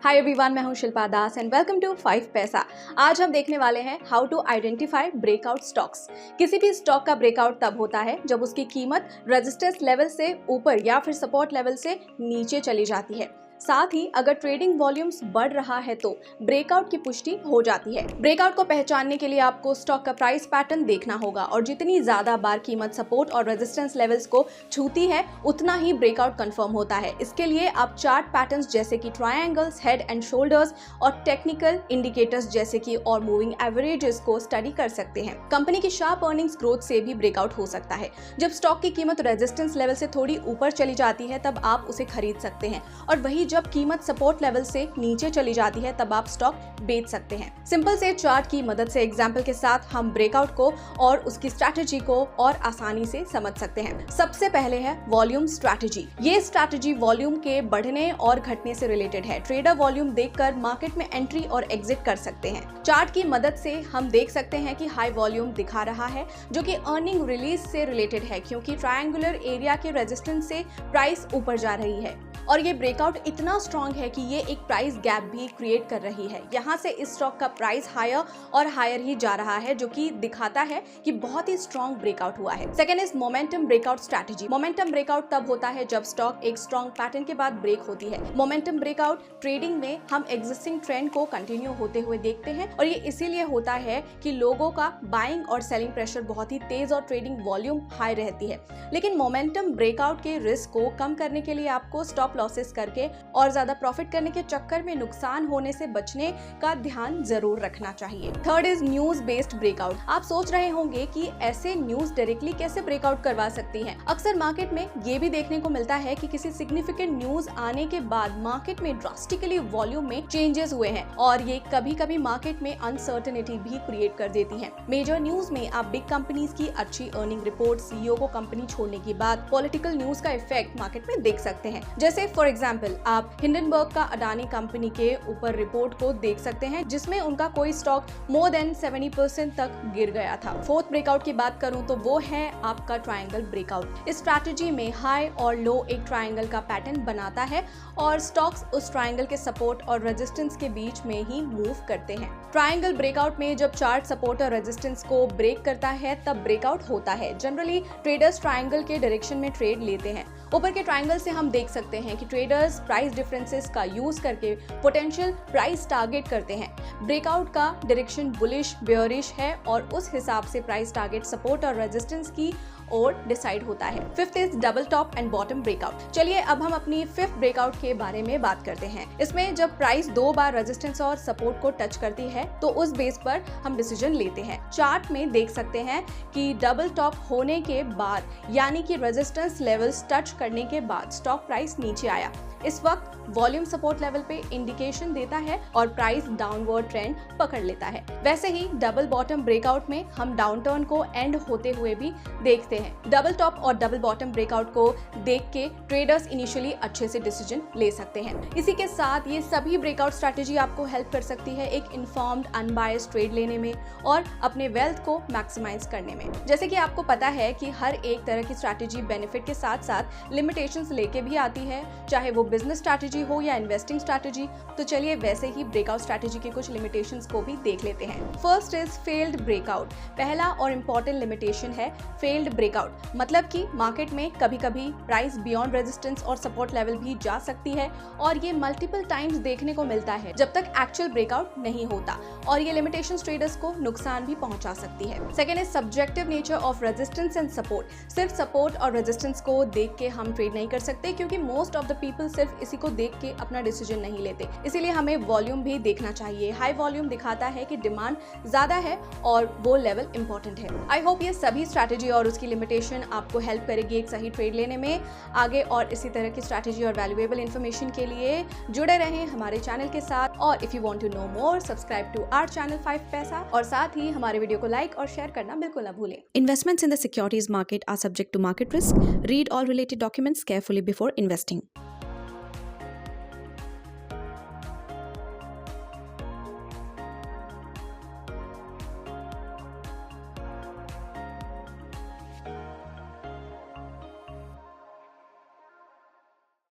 हाय everyone, मैं हूं Shilpa Das and welcome to 5 Paisa. आज हम देखने वाले हैं how to identify breakout stocks. किसी भी स्टॉक का ब्रेकआउट तब होता है जब उसकी कीमत रेजिस्टेंस लेवल से ऊपर या फिर सपोर्ट लेवल से नीचे चली जाती है। साथ ही अगर ट्रेडिंग वॉल्यूम्स बढ़ रहा है तो ब्रेकआउट की पुष्टि हो जाती है। ब्रेकआउट को पहचानने के लिए आपको स्टॉक का प्राइस पैटर्न देखना होगा और जितनी ज्यादा बार कीमत सपोर्ट और रेजिस्टेंस लेवल्स को छूती है उतना ही ब्रेकआउट कंफर्म होता है। इसके लिए आप चार्ट पैटर्न्स जैसे कि ट्रायंगल्स, हेड एंड शोल्डर्स और टेक्निकल इंडिकेटर्स जैसे कि और मूविंग एवरेजेस को स्टडी कर सकते हैं। कंपनी की शार्प अर्निंग्स ग्रोथ से भी ब्रेकआउट हो सकता है। जब स्टॉक की कीमत रेजिस्टेंस लेवल से थोड़ी ऊपर चली जाती है तब आप उसे खरीद सकते हैं और वही जब कीमत सपोर्ट लेवल से नीचे चली जाती है तब आप स्टॉक बेच सकते हैं। सिंपल से चार्ट की मदद से एग्जांपल के साथ हम ब्रेकआउट को और उसकी स्ट्रैटेजी को और आसानी से समझ सकते हैं। सबसे पहले है वॉल्यूम स्ट्रैटेजी। ये स्ट्रैटेजी वॉल्यूम के बढ़ने और घटने से रिलेटेड है। ट्रेडर वॉल्यूम देखकर मार्केट में एंट्री और एग्जिट कर सकते हैं। चार्ट की मदद से हम देख सकते हैं कि हाई वॉल्यूम दिखा रहा है जो कि अर्निंग रिलीज से रिलेटेड है, क्योंकि ट्रायंगुलर एरिया के रेजिस्टेंस से प्राइस ऊपर जा रही है और ये ब्रेकआउट इतना स्ट्रॉन्ग है कि ये एक प्राइस गैप भी क्रिएट कर रही है। यहाँ से इस स्टॉक का प्राइस हायर और हायर ही जा रहा है, जो कि दिखाता है कि बहुत ही स्ट्रॉन्ग ब्रेकआउट हुआ है। Second is momentum breakout strategy. Momentum breakout तब होता है जब स्टॉक एक स्ट्रॉन्ग पैटर्न के बाद ब्रेक होती है। मोमेंटम ब्रेकआउट ट्रेडिंग में हम एग्जिस्टिंग ट्रेंड को कंटिन्यू होते हुए देखते हैं और ये इसीलिए होता है कि लोगों का बाइंग और सेलिंग प्रेशर बहुत ही तेज और ट्रेडिंग वॉल्यूम हाई रहती है। लेकिन मोमेंटम ब्रेकआउट के रिस्क को कम करने के लिए आपको स्टॉप लॉसेस करके और ज्यादा प्रॉफिट करने के चक्कर में नुकसान होने से बचने का ध्यान जरूर रखना चाहिए। Third is news based breakout. आप सोच रहे होंगे कि ऐसे न्यूज डायरेक्टली कैसे ब्रेकआउट करवा सकती हैं। अक्सर मार्केट में ये भी देखने को मिलता है कि किसी सिग्निफिकेंट न्यूज आने के बाद मार्केट में ड्रास्टिकली वॉल्यूम में चेंजेस हुए हैं और ये कभी कभी मार्केट में अनसर्टेनिटी भी क्रिएट कर देती है। मेजर न्यूज में आप बिग कंपनीज की अच्छी अर्निंग रिपोर्ट, सीईओ को कंपनी छोड़ने के बाद पॉलिटिकल न्यूज का इफेक्ट मार्केट में देख सकते हैं। जैसे फॉर एग्जाम्पल आप हिंडनबर्ग का अडानी कंपनी के ऊपर रिपोर्ट को देख सकते हैं जिसमें उनका कोई स्टॉक मोर देन 70% तक गिर गया था। फोर्थ ब्रेकआउट की बात करूं तो वो है आपका ट्रायंगल ब्रेकआउट। इस स्ट्रैटेजी में हाई और लो एक ट्रायंगल का पैटर्न बनाता है और स्टॉक्स उस ट्रायंगल के सपोर्ट और रेजिस्टेंस के बीच में ही मूव करते हैं। ट्रायंगल ब्रेकआउट में जब चार्ट सपोर्ट और रेजिस्टेंस को ब्रेक करता है तब ब्रेकआउट होता है। जनरली ट्रेडर्स ट्रायंगल के डायरेक्शन में ट्रेड लेते हैं। ऊपर के ट्रायंगल से हम देख सकते हैं कि ट्रेडर्स प्राइस डिफरेंसेस का यूज करके पोटेंशियल प्राइस टारगेट करते हैं। ब्रेकआउट का डायरेक्शन बुलिश, बेयरिश है और उस हिसाब से प्राइस टारगेट सपोर्ट और रेजिस्टेंस की और डिसाइड होता है। Fifth is double top and bottom breakout. चलिए अब हम अपनी फिफ्थ ब्रेकआउट के बारे में बात करते हैं। इसमें जब प्राइस 2 बार रेजिस्टेंस और सपोर्ट को टच करती है तो उस बेस पर हम डिसीजन लेते हैं। चार्ट में देख सकते हैं कि डबल टॉप होने के बाद यानी कि रेजिस्टेंस लेवल्स टच करने के बाद स्टॉक प्राइस नीचे आया। इस वक्त वॉल्यूम सपोर्ट लेवल पे इंडिकेशन देता है और प्राइस डाउनवर्ड ट्रेंड पकड़ लेता है। वैसे ही डबल बॉटम ब्रेकआउट में हम डाउनटर्न को एंड होते हुए भी देखते हैं। डबल टॉप और डबल बॉटम ब्रेकआउट को देख के ट्रेडर्स इनिशियली अच्छे से डिसीजन ले सकते हैं। इसी के साथ ये सभी ब्रेकआउट स्ट्रैटेजी आपको हेल्प कर सकती है एक इन्फॉर्म्ड अनबायस्ड ट्रेड लेने में और अपने वेल्थ को मैक्सिमाइज करने में। जैसे कि आपको पता है कि हर एक तरह की स्ट्रैटेजी बेनिफिट के साथ साथ लिमिटेशंस लेके भी आती है, चाहे वो बिजनेस स्ट्रैटेजी हो या इन्वेस्टिंग स्ट्रैटेजी। तो चलिए वैसे ही ब्रेकआउट स्ट्रैटेजी के कुछ लिमिटेशंस को भी देख लेते हैं। First is failed breakout. पहला और इम्पोर्टेंट लिमिटेशन है फेल्ड ब्रेकआउट। मतलब कि मार्केट में कभी कभी प्राइस बियॉन्ड रेजिस्टेंस और सपोर्ट लेवल भी जा सकती है और ये मल्टीपल टाइम्स देखने को मिलता है जब तक एक्चुअल ब्रेकआउट नहीं होता और ये लिमिटेशंस ट्रेडर्स को नुकसान भी पहुंचा सकती है। Second is subjective nature of resistance and support. सिर्फ सपोर्ट और रेजिस्टेंस को देख के हम ट्रेड नहीं कर सकते, क्योंकि मोस्ट ऑफ द पीपल सिर्फ इसी को देख के अपना डिसीजन नहीं लेते। इसीलिए हमें वॉल्यूम भी देखना चाहिए। हाई वॉल्यूम दिखाता है कि डिमांड ज्यादा है और वो लेवल इंपॉर्टेंट है। आई होप ये सभी स्ट्रैटेजी और उसकी लिमिटेशन आपको हेल्प करेगी एक सही ट्रेड लेने में आगे। और इसी तरह की स्ट्रैटेजी और वैल्यूएबल इन्फॉर्मेशन के लिए जुड़े रहें हमारे चैनल के साथ। और if you want to know more, subscribe to our channel 5 Paisa और साथ ही हमारे वीडियो को लाइक और शेयर करना बिल्कुल ना भूलें। Investments in the securities market are subject to market risk. Read all related documents carefully before investing.